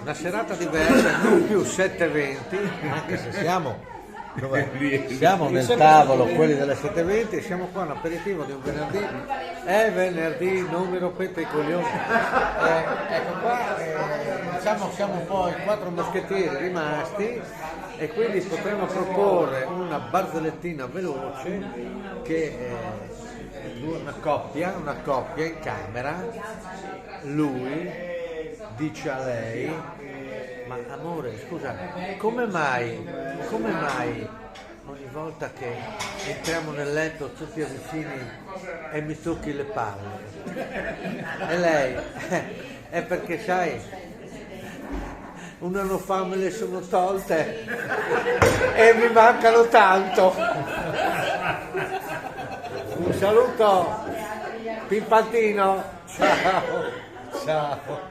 una serata diversa, non più 7:20, anche se siamo, dov'è? Siamo nel tavolo, quelli delle 7:20, siamo qua, un aperitivo di un venerdì, è venerdì, non mi rompete i coglioni. Ecco qua, diciamo siamo un po' i 4 moschettieri rimasti e quindi potremmo proporre una barzellettina veloce che una coppia in camera, lui dice a lei: ma amore, scusa, come mai ogni volta che entriamo nel letto tu ti avvicini e mi tocchi le palle? E lei, è perché sai, un anno fa me le sono tolte e mi mancano tanto. Un saluto, Pimpantino, ciao, ciao.